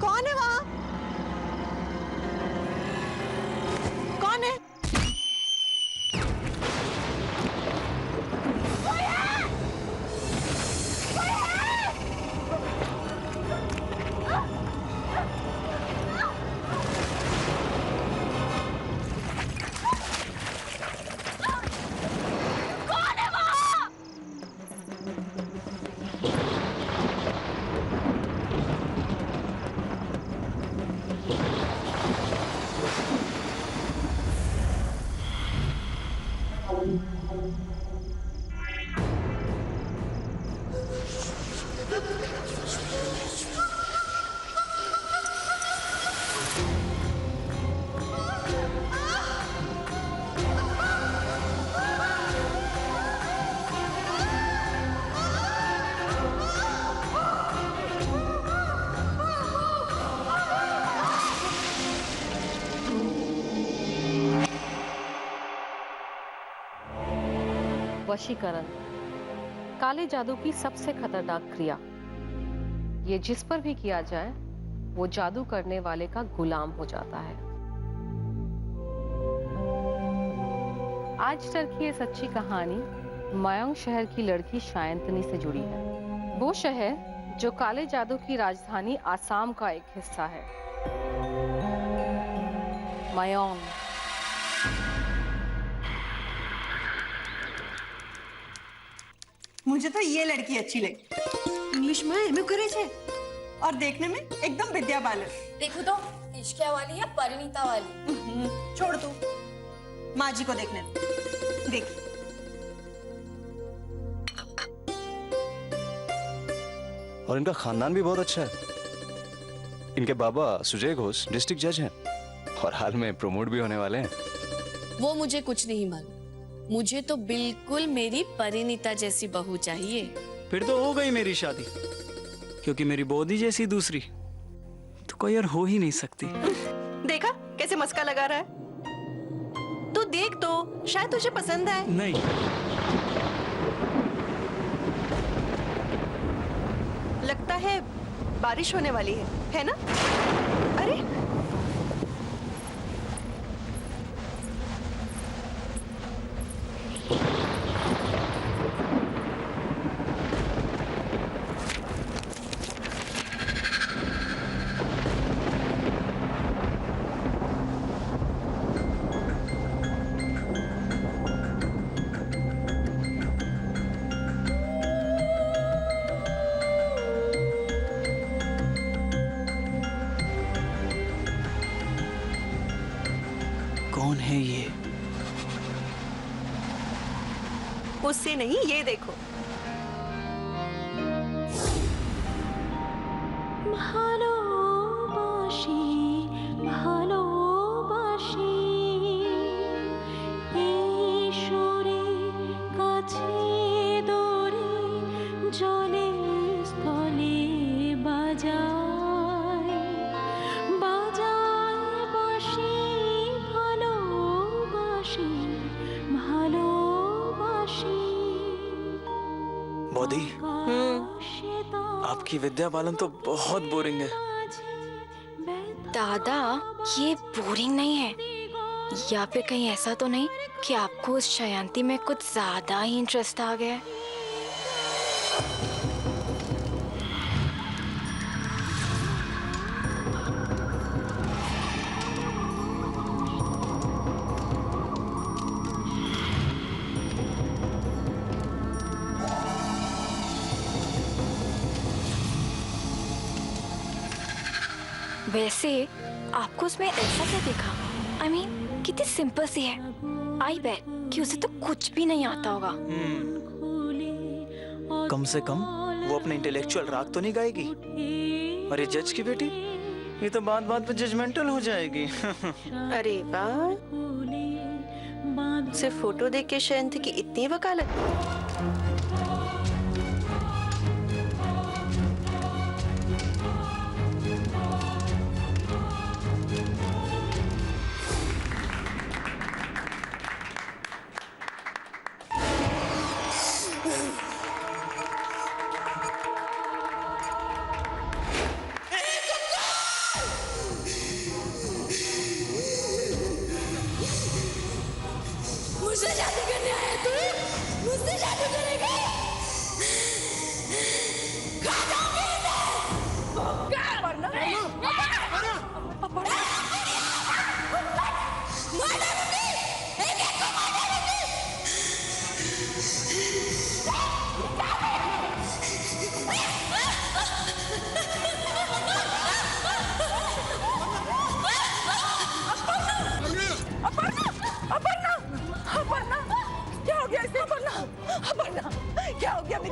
कौन है वहां? कौन है? वशीकरण काले जादू की सबसे खतरनाक क्रिया। ये जिस पर भी किया जाए वो जादू करने वाले का गुलाम हो जाता है। आज तक की ये सच्ची कहानी मयंग शहर की लड़की शायंतनी से जुड़ी है। वो शहर जो काले जादू की राजधानी आसाम का एक हिस्सा है। मयंग। मुझे तो ये लड़की अच्छी लगी। इंग्लिश में एमए करे छे और देखने में एकदम विद्या बालन। देखो तो इश्किया वाली या परिणीता वाली? छोड़ तू, माँ जी को देखने दे। देख और इनका खानदान भी बहुत अच्छा है। इनके बाबा सुजय घोष डिस्ट्रिक्ट जज हैं और हाल में प्रमोट भी होने वाले हैं। वो मुझे कुछ नहीं मालूम। मुझे तो बिल्कुल मेरी परिणीता जैसी बहू चाहिए। फिर तो हो गई मेरी शादी, क्योंकि मेरी बोधी जैसी दूसरी तो कोई और हो ही नहीं सकती। देखा कैसे मस्का लगा रहा है? तू देख तो शायद तुझे पसंद आए। नहीं, लगता है बारिश होने वाली है ना? अरे कौन है ये? उससे नहीं, ये देखो। बोधी, आपकी विद्या बालन तो बहुत बोरिंग है। दादा, ये बोरिंग नहीं है। या फिर कहीं ऐसा तो नहीं कि आपको उस शायंती में कुछ ज्यादा ही इंटरेस्ट आ गया है? वैसे आपको उसमें ऐसा क्या देखा? I mean, कितनी सिंपल सी है। आई बेट कि उसे तो कुछ भी नहीं आता होगा। कम से कम वो अपने इंटेलेक्चुअल राग तो नहीं गाएगी। और ये जज की बेटी, ये तो बात बात पे जजमेंटल हो जाएगी। अरे वाह, सिर्फ फोटो देख के शायंती की इतनी वकालत।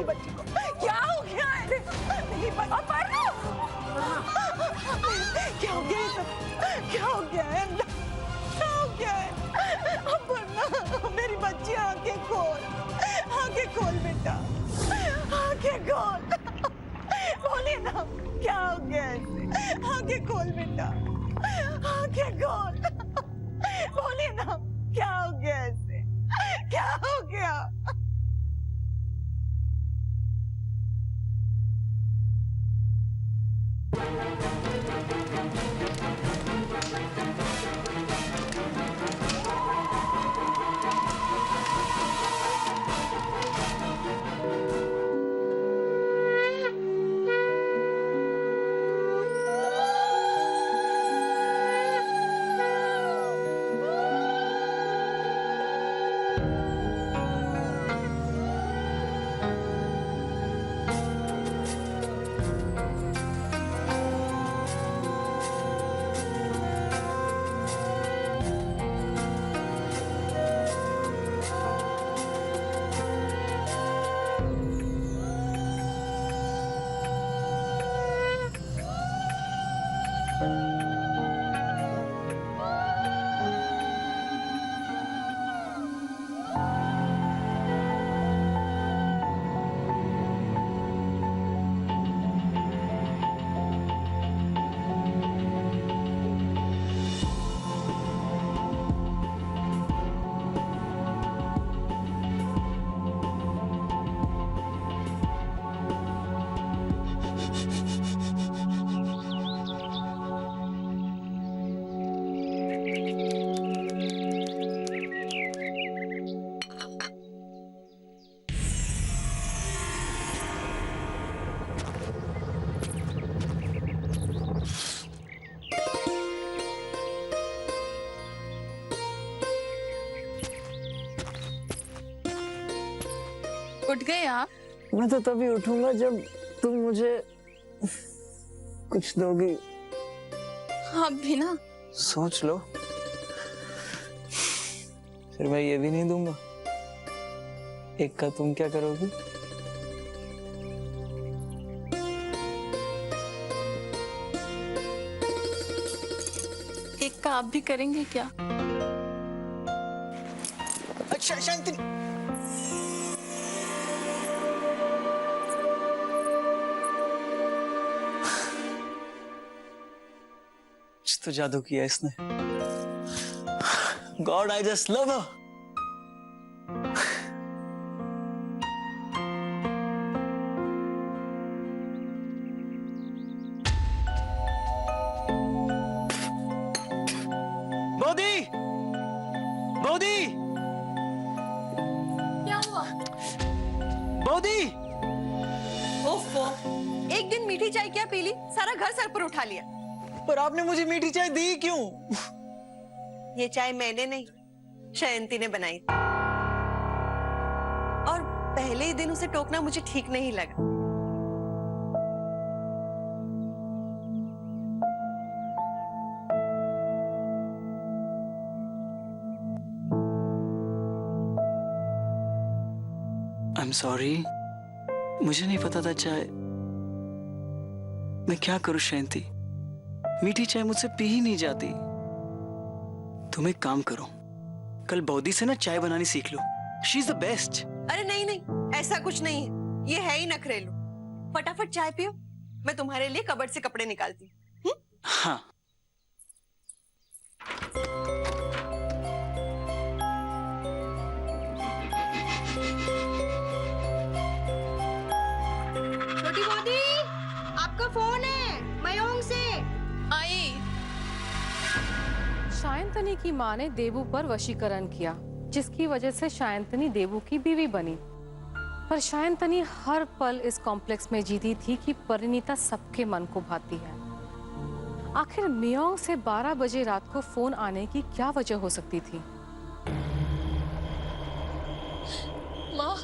बच्ची को, क्या हो गया है मेरी बच्ची? क्या हो गया ये सब? क्या हो गया है? क्या हो गया है? अपर्णा मेरी बच्ची, आंखें खोल बेटा, आंखें खोल, बोलिए ना क्या हो गया है? आंखें खोल बेटा, आंखें खोल, बोलिए ना क्या हो गया है? क्या हो गया? उठ गए आप? मैं तो तभी उठूंगा जब तुम मुझे कुछ दोगी। आप भी ना। सोच लो, फिर मैं ये भी नहीं दूंगा। एक का तुम क्या करोगी? एक का आप भी करेंगे क्या? अच्छा शांति, तो जादू किया इसने। गॉड, आई जस्ट लव हर। बोधी, बोधी, क्या हुआ? बोधी। ओफो, एक दिन मीठी चाय क्या पी ली, सारा घर सर पर उठा लिया। पर आपने मुझे मीठी चाय दी क्यों? ये चाय मैंने नहीं, शयंती ने बनाई थी। और पहले ही दिन उसे टोकना मुझे ठीक नहीं लगा। I'm sorry, मुझे नहीं पता था चाय। मैं क्या करूं शयंती, मीठी चाय मुझसे पी ही नहीं जाती। तुम एक काम करो, कल बौदी से ना चाय बनानी सीख लो। She is the best. अरे नहीं नहीं, ऐसा कुछ नहीं है, ये है ही नखरेलू। फटाफट चाय पियो, मैं तुम्हारे लिए कबर्ड से कपड़े निकालती हूँ। हाँ। छोटी बौदी, आपका फोन है मयोंग से। आई। शायंतनी की मां ने देवू पर वशीकरण किया, जिसकी वजह से शायंतनी देवू की बीवी बनी। पर शायंतनी हर पल इस कॉम्प्लेक्स में जीती थी कि परिणीता सबके मन को भाती है। आखिर मियोंग से 12 बजे रात को फोन आने की क्या वजह हो सकती थी? माँ,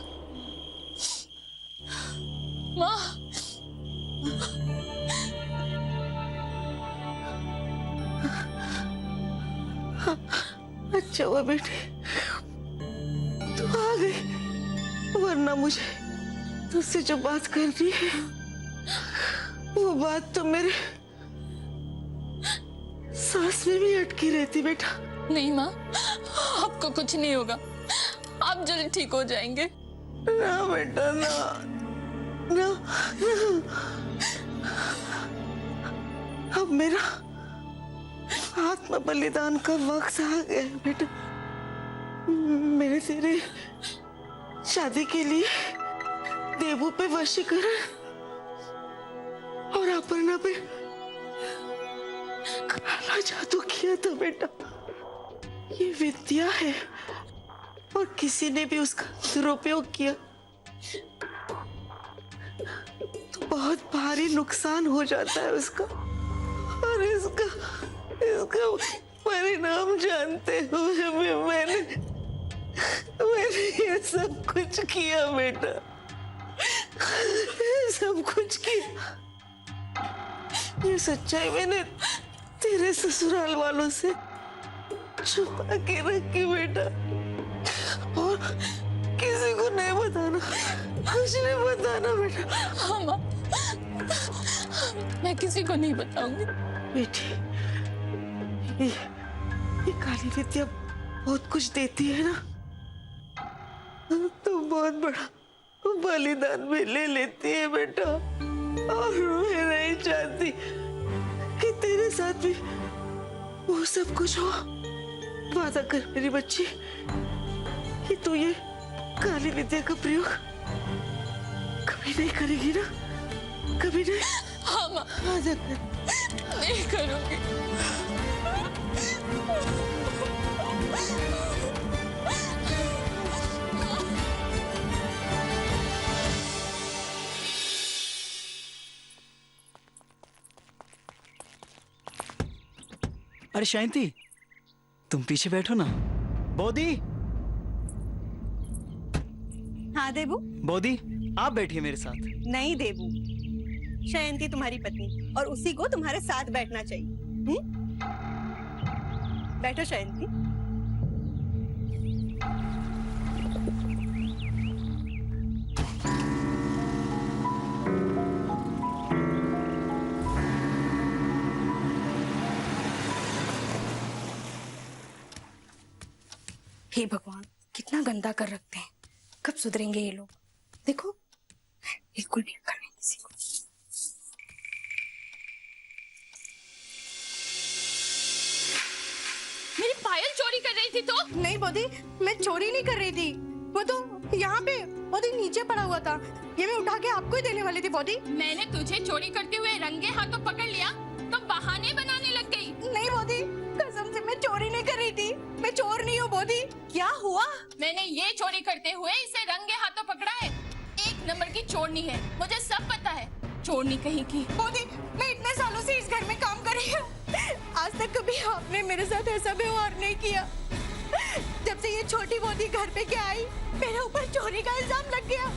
माँ, अच्छा हुआ बेटी तू आ गई, वरना मुझे तुझसे जो बात करनी है वो बात तो मेरे सांस में भी अटकी रहती बेटा। नहीं माँ, आपको कुछ नहीं होगा, आप जल्दी ठीक हो जाएंगे। ना बेटा ना, ना, ना। अब मेरा आत्म बलिदान का वक्त आ गया है बेटा। मैंने तेरे शादी के लिए देवू पे वशीकरण और अपर्णा पे काला जादू किया था बेटा। ये विद्या है और किसी ने भी उसका दुरुपयोग किया तो बहुत भारी नुकसान हो जाता है उसका। और इसका परिणाम जानते हुए भी मैंने ये सब कुछ किया बेटा, सब कुछ किया। ये सच्चाई मैंने तेरे ससुराल वालों से छुपा के रखी बेटा, और किसी को नहीं बताना, कुछ नहीं बताना बेटा। हाँ माँ, मैं किसी को नहीं बताऊंगी। बेटी, ये काली विद्या बहुत कुछ देती है ना, तो बहुत बड़ा बलिदान भी ले लेती है बेटा। और मैं नहीं चाहती कि तेरे साथ भी वो सब कुछ हो। वादा कर मेरी बच्ची कि तू ये काली विद्या का प्रयोग कभी नहीं करेगी ना, कभी नहीं। हाँ माँ, वादा कर। नहीं करूंगी। अरे शांति, तुम पीछे बैठो ना। बोधी, हाँ देबू। बोधी आप बैठिए मेरे साथ। नहीं देबू, शयंती तुम्हारी पत्नी और उसी को तुम्हारे साथ बैठना चाहिए। बैठो शयंती। हे भगवान, कितना गंदा कर रखते हैं। कब सुधरेंगे ये लोग? देखो, बिल्कुल भी अक्ल नहीं किसी को। मेरी पायल चोरी कर रही थी तो? नहीं बोधी, मैं चोरी नहीं कर रही थी। वो तो यहाँ पे बोधी नीचे पड़ा हुआ था, ये मैं उठा के आपको ही देने वाली थी बोधी। मैंने तुझे चोरी करते हुए रंगे हाथों पकड़ लिया तो बहाने बनाने लग गई। नहीं बोधी, कसम से मैं चोरी नहीं कर रही थी। मैं चोर नहीं हूँ बोधी। क्या हुआ? मैंने ये चोरी करते हुए इसे रंगे हाथों पकड़ा है। एक नंबर की चोरनी है, मुझे सब पता है। चोरनी कहीं की। बोधी, मैं इतने सालों से इस घर में काम कर रही हूँ, आज तक कभी आपने मेरे साथ ऐसा व्यवहार नहीं किया। जब से ये छोटी बोधी घर पे क्या आई, मेरे ऊपर चोरी का इल्जाम लग गया।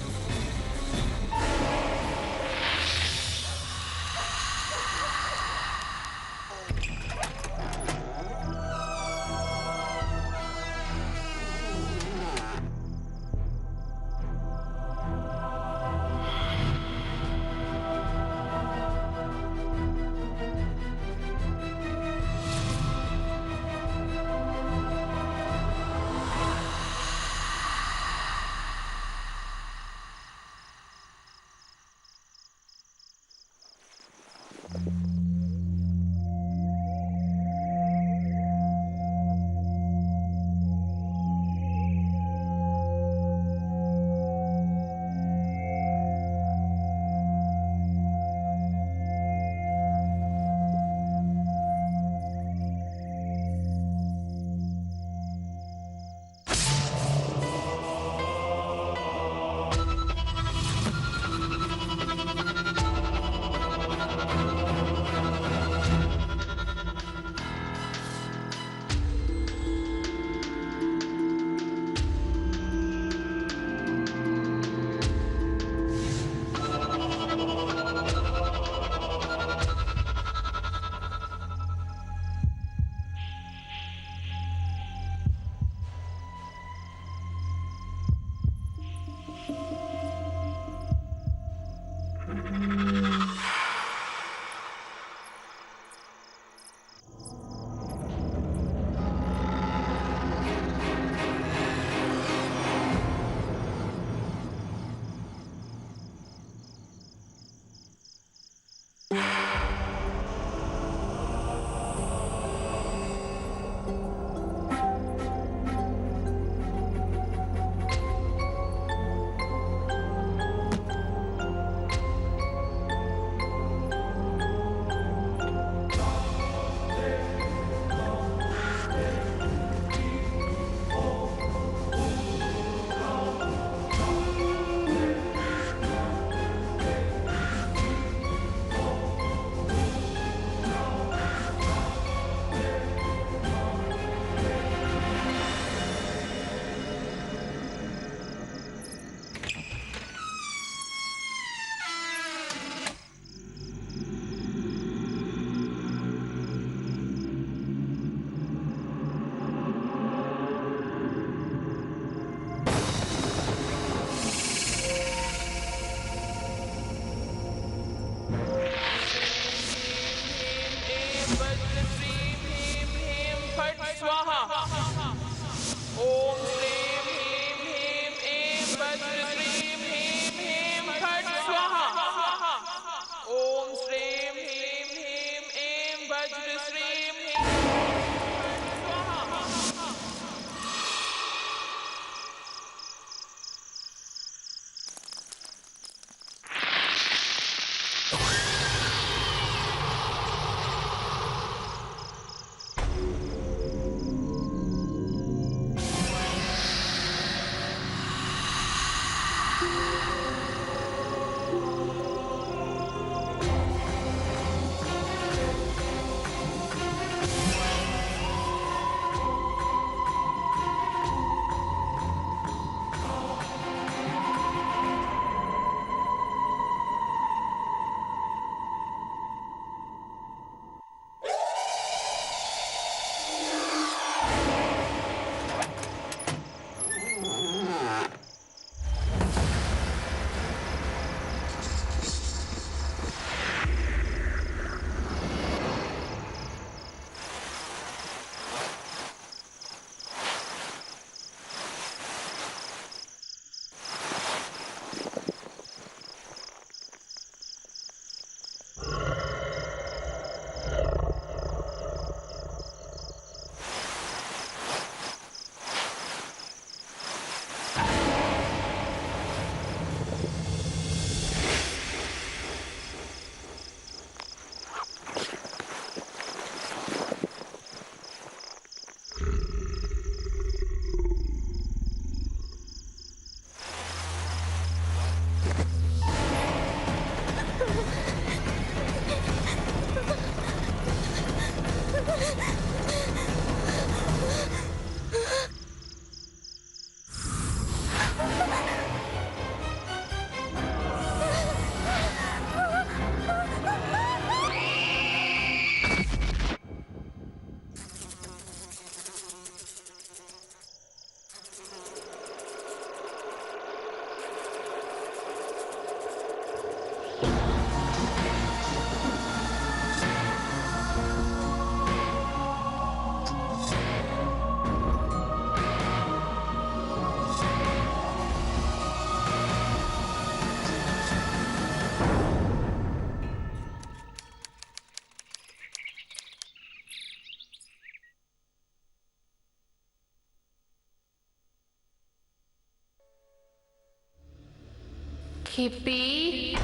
हिप्पी,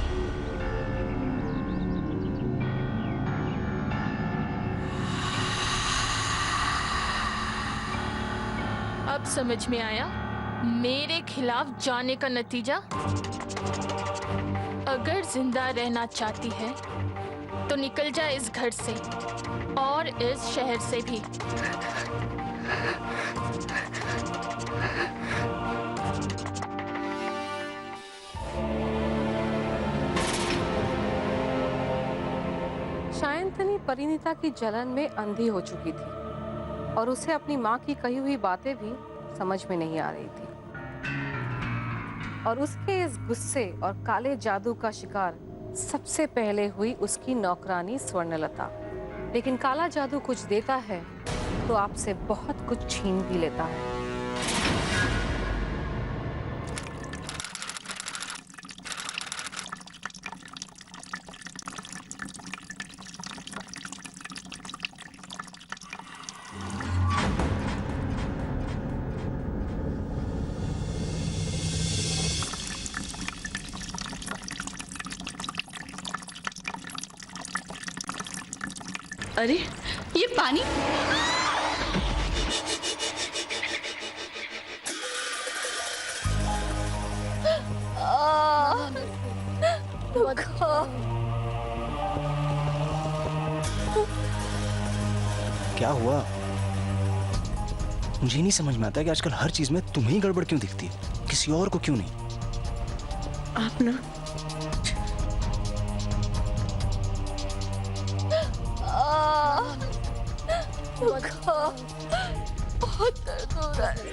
अब समझ में आया मेरे खिलाफ जाने का नतीजा। अगर जिंदा रहना चाहती है तो निकल जा इस घर से और इस शहर से भी। शायंतनी परिणीता की जलन में अंधी हो चुकी थी और उसे अपनी माँ की कही हुई बातें भी समझ में नहीं आ रही थी। और उसके इस गुस्से और काले जादू का शिकार सबसे पहले हुई उसकी नौकरानी स्वर्णलता। लेकिन काला जादू कुछ देता है तो आपसे बहुत कुछ छीन भी लेता है। अरे ये पानी, क्या हुआ? मुझे नहीं समझ में आता कि आजकल हर चीज में तुम्हें ही गड़बड़ क्यों दिखती है, किसी और को क्यों नहीं? आप ना बहुत दर्द हो रहा है।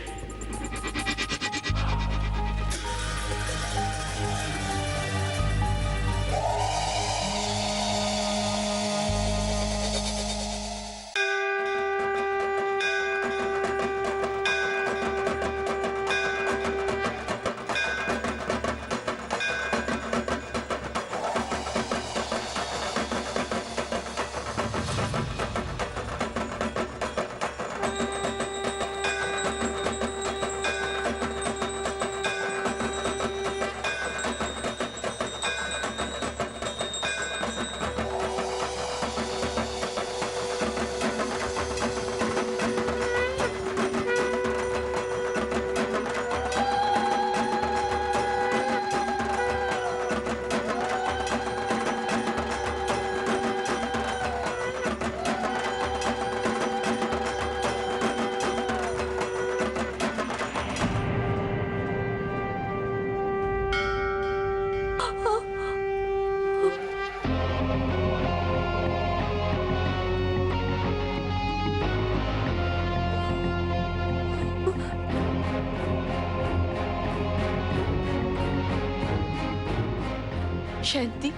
शांति,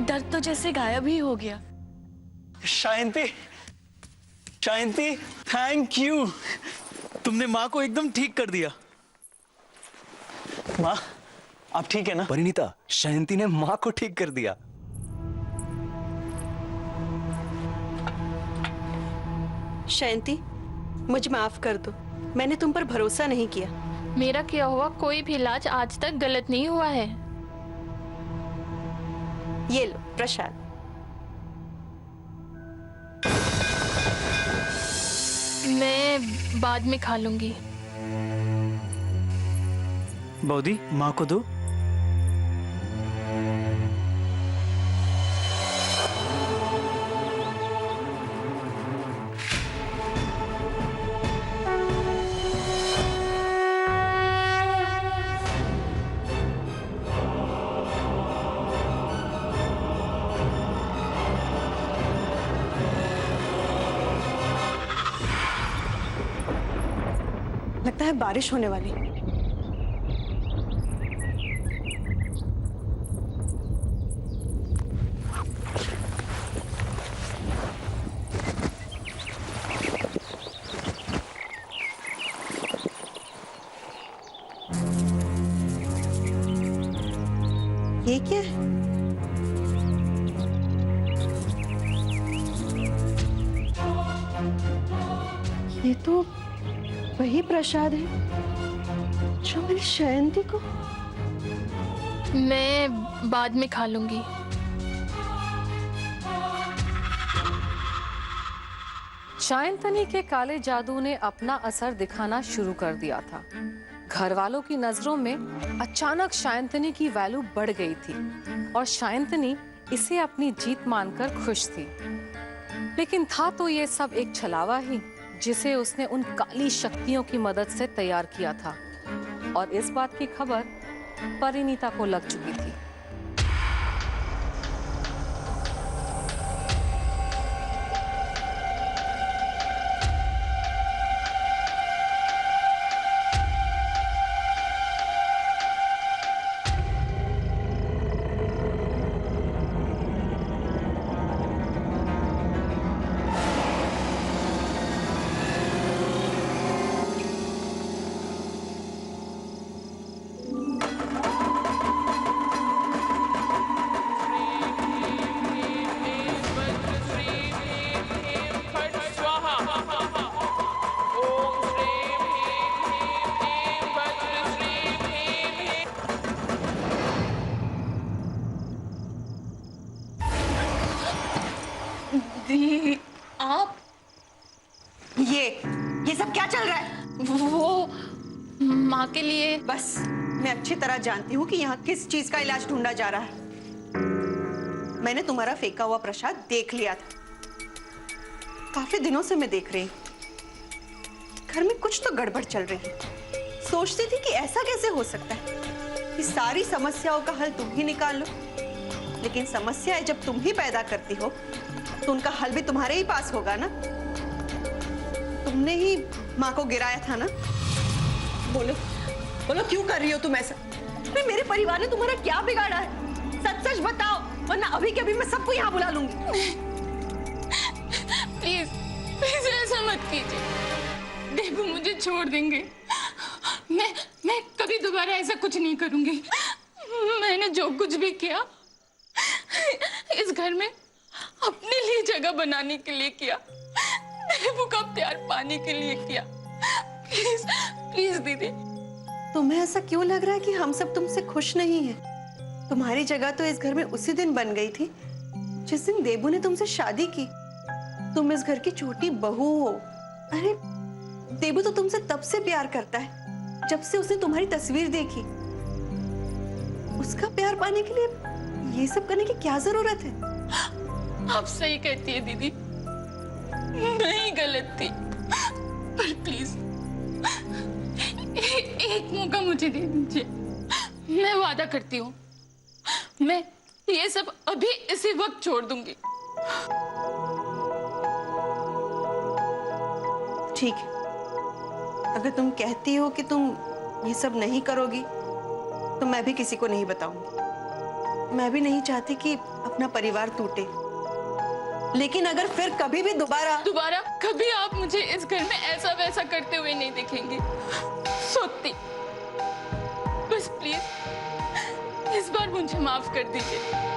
दर्द तो जैसे गायब ही हो गया। शांति, शांति, थैंक यू। तुमने माँ को एकदम ठीक कर दिया। माँ, आप ठीक है ना? परिणीता, शायंती ने माँ को ठीक कर दिया। शायंती, मुझे माफ कर दो, मैंने तुम पर भरोसा नहीं किया। मेरा किया हुआ कोई भी इलाज आज तक गलत नहीं हुआ है। ये लो प्रसाद। मैं बाद में खा लूंगी। बौदी, माँ को दो। लगता है बारिश होने वाली। ये क्या है? ये तो वही प्रसाद है जो मेरी शायंती को। मैं बाद में खा लूंगी। शायंतनी के काले जादू ने अपना असर दिखाना शुरू कर दिया था। घर वालों की नजरों में अचानक शायंतनी की वैल्यू बढ़ गई थी और शायंतनी इसे अपनी जीत मानकर खुश थी। लेकिन था तो ये सब एक छलावा ही जिसे उसने उन काली शक्तियों की मदद से तैयार किया था और इस बात की खबर परिणीता को लग चुकी थी। दी, आप ये सब क्या चल रहा है? वो माँ के लिए। बस मैं अच्छी तरह जानती हूँ कि यहाँ किस चीज का इलाज ढूंढा जा रहा है। मैंने तुम्हारा फेंका हुआ प्रसाद देख लिया था। काफी दिनों से मैं देख रही हूँ घर में कुछ तो गड़बड़ चल रही है। सोचती थी कि ऐसा कैसे हो सकता है कि सारी समस्याओं का हल तुम ही निकाल लो, लेकिन समस्याएं जब तुम ही पैदा करती हो तो उनका हल भी तुम्हारे ही पास होगा ना। तुमने ही माँ को गिराया था ना। बोलो बोलो, क्यों कर रही हो तुम ऐसा? मेरे परिवार ने तुम्हारा क्या बिगाड़ा है? सच सच बताओ, वरना अभी के अभी मैं सबको यहाँ बुला लूंगी। प्लीज प्लीज ऐसा मत कीजिए। देबू मुझे छोड़ देंगे। मैं कभी दोबारा ऐसा कुछ नहीं करूंगी। मैंने जो कुछ भी किया इस घर में अपने लिए जगह बनाने के लिए किया, देबू का प्यार पाने के लिए किया। प्लीज प्लीज दीदी। तुम्हें ऐसा क्यों लग रहा है कि हम सब तुमसे खुश नहीं हैं? तुम्हारी जगह तो इस घर में उसी दिन बन गई थी जिस दिन देबू ने तुमसे शादी की। तुम इस घर की छोटी बहू हो। अरे देबू तो तुमसे तब से प्यार करता है जब से उसने तुम्हारी तस्वीर देखी। उसका प्यार पाने के लिए ये सब करने की क्या जरूरत है? आप सही कहती है दीदी, मैं ही गलत थी। पर प्लीज एक मौका मुझे दे दीजिए। मैं वादा करती हूँ मैं ये सब अभी इसी वक्त छोड़ दूंगी। ठीक है, अगर तुम कहती हो कि तुम ये सब नहीं करोगी तो मैं भी किसी को नहीं बताऊंगी। मैं भी नहीं चाहती कि अपना परिवार टूटे, लेकिन अगर फिर कभी भी दोबारा कभी आप मुझे इस घर में ऐसा वैसा करते हुए नहीं देखेंगे। सत्ती, बस प्लीज इस बार मुझे माफ कर दीजिए।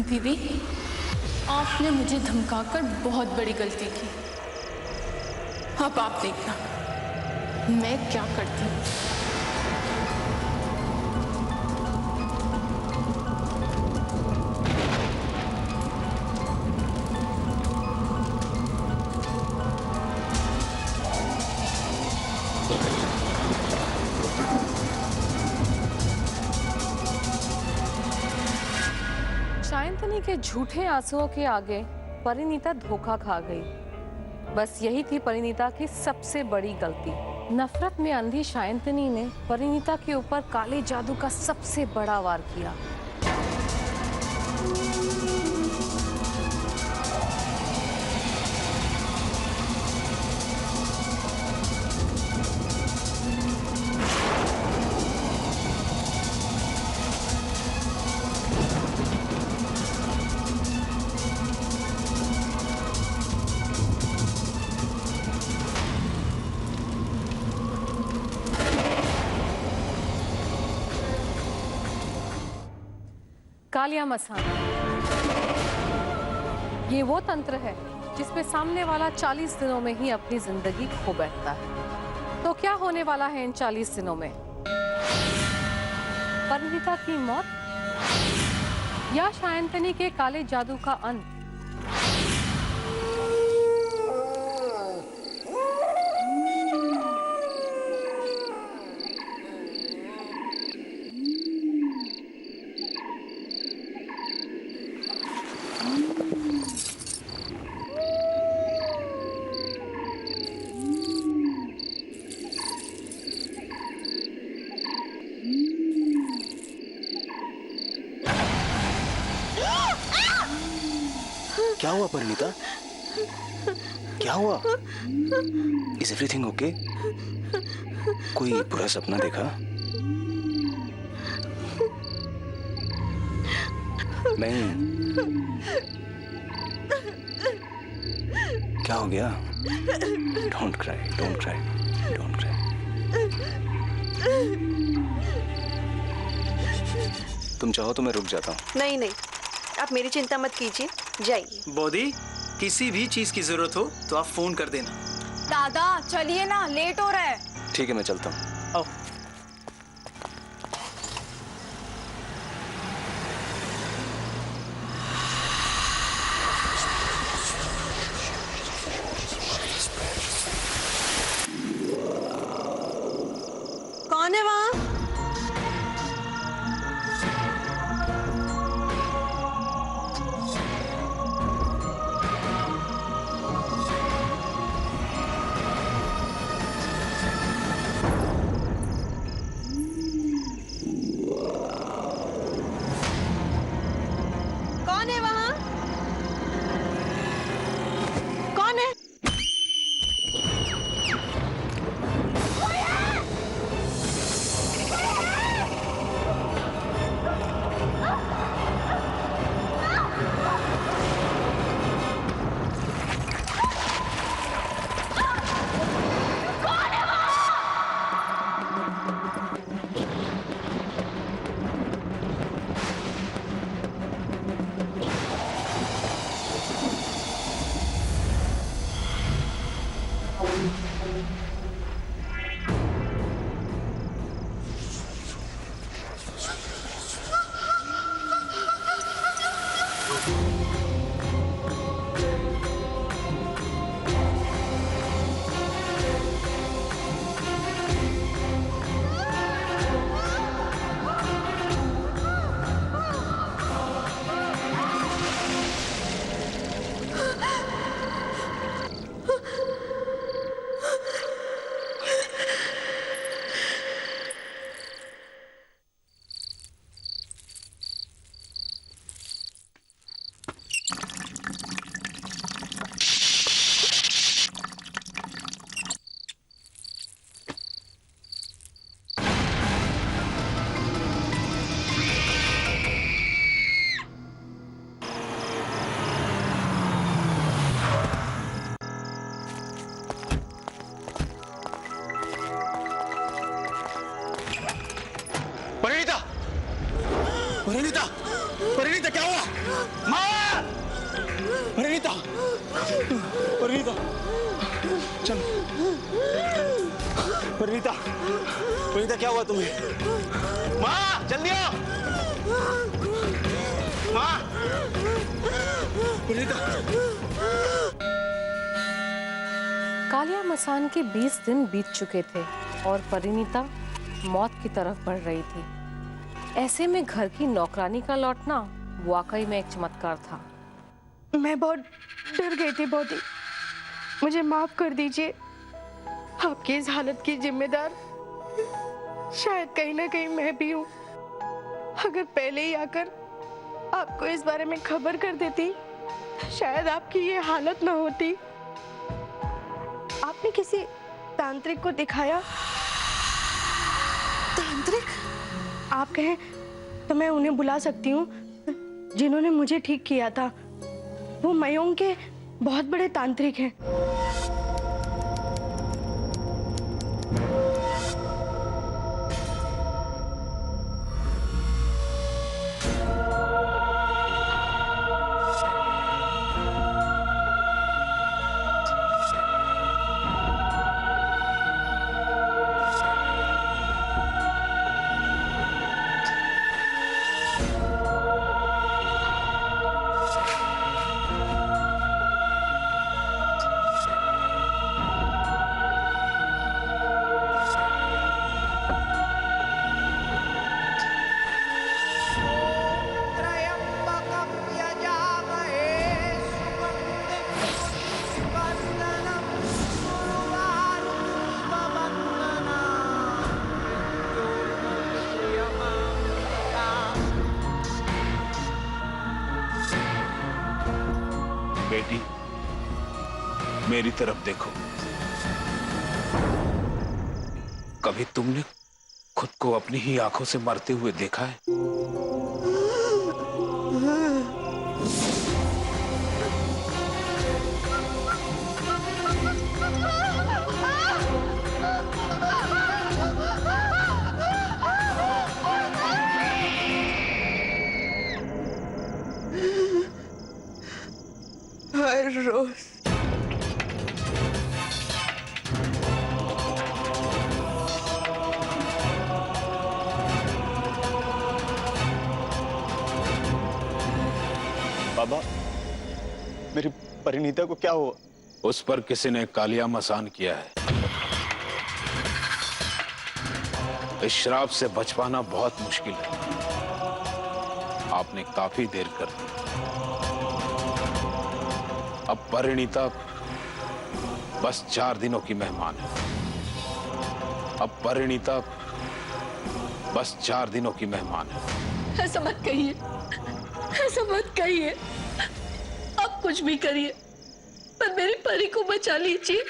दीदी, आपने मुझे धमकाकर बहुत बड़ी गलती की। अब आप देखना मैं क्या करती हूँ। शायंतनी के झूठे आंसुओं के आगे परिणीता धोखा खा गई। बस यही थी परिणीता की सबसे बड़ी गलती। नफरत में अंधी शायंतनी ने परिणीता के ऊपर काले जादू का सबसे बड़ा वार किया। कालिया मसान। ये वो तंत्र है जिसमें सामने वाला 40 दिनों में ही अपनी जिंदगी खो बैठता है। तो क्या होने वाला है इन 40 दिनों में? परिणीता की मौत या सायंतनी के काले जादू का अंत? क्या हुआ परिणीता? क्या हुआ? Is everything okay? कोई बुरा सपना देखा? नहीं। क्या हो गया? Don't cry, don't cry, don't cry. तुम चाहो तो मैं रुक जाता हूँ। नहीं नहीं, आप मेरी चिंता मत कीजिए, जाइए। बॉडी, किसी भी चीज की जरूरत हो तो आप फोन कर देना। दादा चलिए ना, लेट हो रहा है। ठीक है, मैं चलता हूँ। आओ। कौन है वहाँ? कौन है वहाँ? कौन है? परिणीता! परिणीता! परिणीता, क्या हुआ? माँ! परिणीता! परिणीता! चलो। परिणीता! परिणीता, क्या हुआ तुम्हें? माँ! जल्दी आओ! माँ! परिणीता! कालिया मसान के 20 दिन बीत चुके थे और परिणीता मौत की तरफ बढ़ रही थी। ऐसे में घर की नौकरानी का लौटना वाकई में एक चमत्कार था। मैं बहुत डर गई थी बॉडी, मुझे माफ कर दीजिए। आपकी इस हालत की जिम्मेदार शायद कहीं ना कहीं मैं भी हूँ। अगर पहले ही आकर आपको इस बारे में खबर कर देती, शायद आपकी ये हालत ना होती। आपने किसी तांत्रिक को दिखाया? तांत्रिक? आप कहें तो मैं उन्हें बुला सकती हूँ जिन्होंने मुझे ठीक किया था। वो मयोंग के बहुत बड़े तांत्रिक हैं। बेटी, मेरी तरफ देखो। कभी तुमने खुद को अपनी ही आंखों से मरते हुए देखा है? हर रोज बाबा, मेरी परिणीता को क्या हुआ? उस पर किसी ने कालिया मसान किया है। इस श्राप से बच पाना बहुत मुश्किल है। आपने काफी देर कर दी। अब परिणीता बस 4 दिनों की मेहमान है। अब परिणीता बस 4 दिनों की मेहमान है। ऐसा मत कहिए, ऐसा मत कहिए। आप कुछ भी करिए, पर मेरी परी को बचा लीजिए।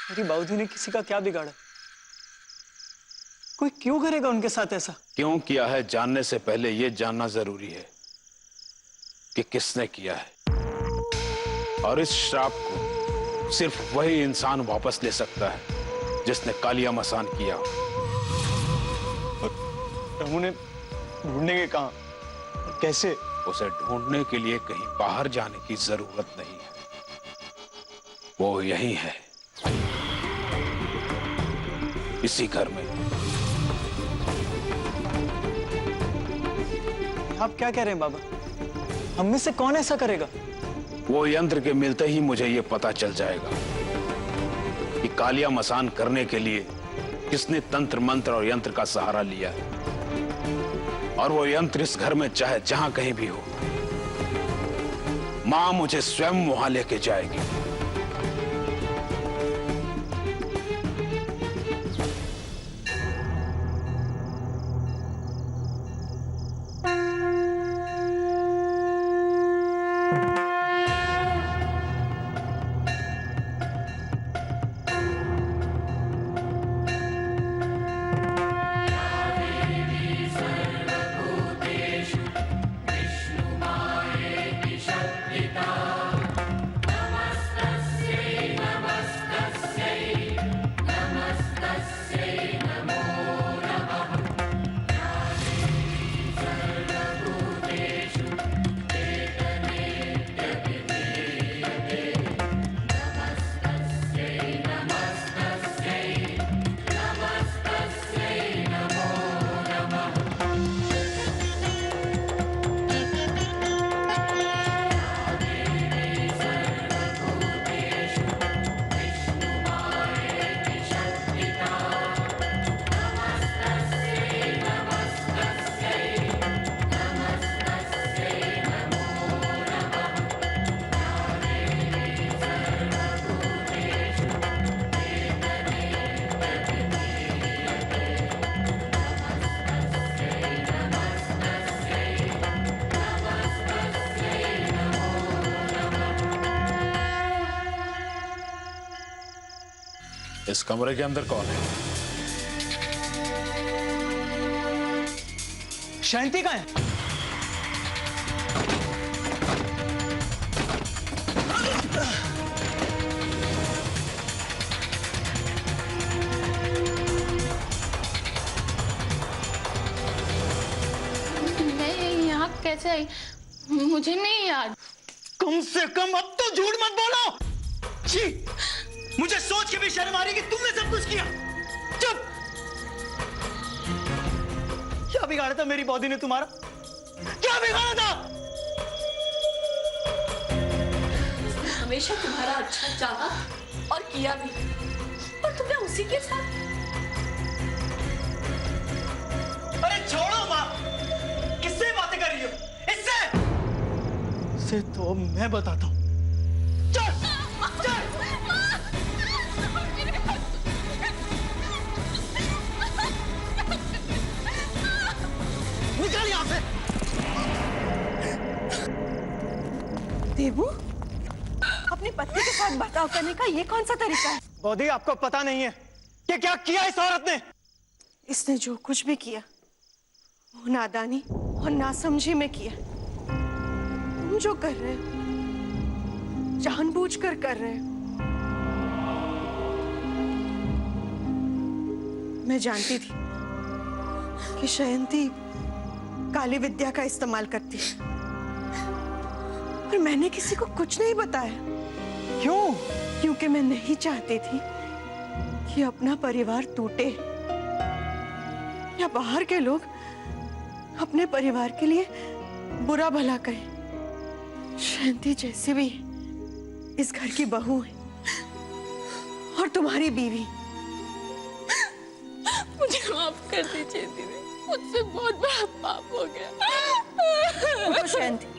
मेरी बाबूजी ने किसी का क्या बिगाड़ा? कोई क्यों करेगा उनके साथ ऐसा? क्यों किया है जानने से पहले यह जानना जरूरी है कि किसने किया है। और इस श्राप को सिर्फ वही इंसान वापस ले सकता है जिसने कालिया मसान किया। हम उन्हें ढूंढेंगे कहां? कैसे? उसे ढूंढने के लिए कहीं बाहर जाने की जरूरत नहीं है। वो यही है, इसी घर में। आप क्या कह रहे हैं बाबा? हम में से कौन ऐसा करेगा? वो यंत्र के मिलते ही मुझे ये पता चल जाएगा कि कालिया मसान करने के लिए किसने तंत्र मंत्र और यंत्र का सहारा लिया है। और वो यंत्र इस घर में चाहे जहां कहीं भी हो, मां मुझे स्वयं वहां लेके जाएगी। इस कमरे के अंदर कौन है? शांति कहाँ है? मैं यहाँ कैसे आई मुझे नहीं याद। कम से कम अब तो झूठ मत बोलो। छी, मुझे सोच के भी शर्म आ रही कि तुमने सब कुछ किया। चुप। क्या बिगाड़ा था मेरी बॉडी ने तुम्हारा? क्या बिगाड़ा था? हमेशा तुम्हारा अच्छा चाहा और किया भी, और तुमने उसी के साथ। अरे छोड़ो माँ, किससे बातें कर रही हो? इससे तो मैं बताता हूँ। चल, चल। निकल यहाँ से। देवू, अपनी पत्नी के साथ बर्ताव करने का ये कौन सा तरीका है? बौदी, आपको पता नहीं है कि क्या किया इस औरत ने? इसने जो कुछ भी किया वो नादानी और नासमझी में किया। तुम जो कर रहे हो जानबूझकर कर रहे हो। मैं जानती थी कि शयंती काली विद्या का इस्तेमाल करती है, पर मैंने किसी को कुछ नहीं बताया। क्यों? क्योंकि मैं नहीं चाहती थी कि अपना परिवार टूटे या बाहर के लोग अपने परिवार के लिए बुरा भला कहें। शयंती जैसी भी इस घर की बहू है और तुम्हारी बीवी। मुझे माफ कर दीजिए दीदी, मुझसे बहुत बड़ा पाप हो गया। उठो शयंती।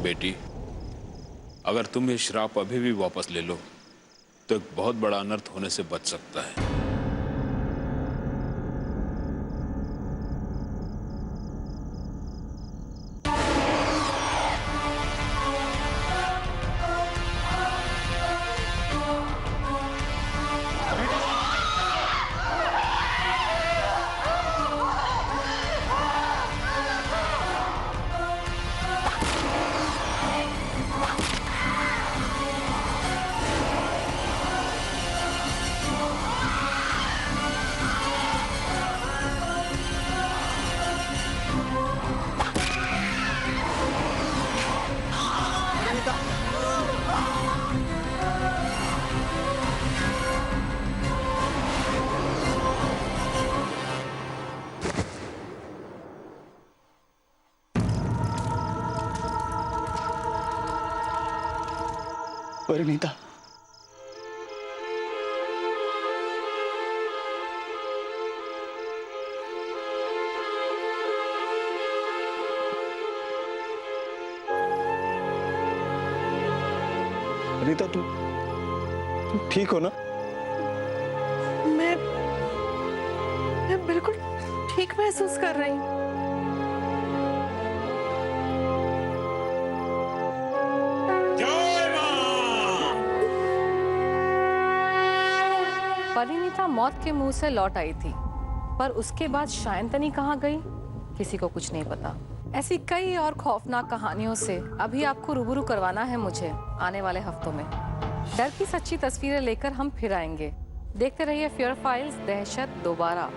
बेटी, अगर तुम ये श्राप अभी भी वापस ले लो तो एक बहुत बड़ा अनर्थ होने से बच सकता है। परिणीता, परिणीता, तुम ठीक हो ना? मैं बिल्कुल ठीक महसूस कर रही हूँ। परिणीता मौत के मुंह से लौट आई थी, पर उसके बाद शायंतनी कहाँ गई किसी को कुछ नहीं पता। ऐसी कई और खौफनाक कहानियों से अभी आपको रूबरू करवाना है मुझे आने वाले हफ्तों में। डर की सच्ची तस्वीरें लेकर हम फिर आएंगे। देखते रहिए फियर फाइल्स, दहशत दोबारा।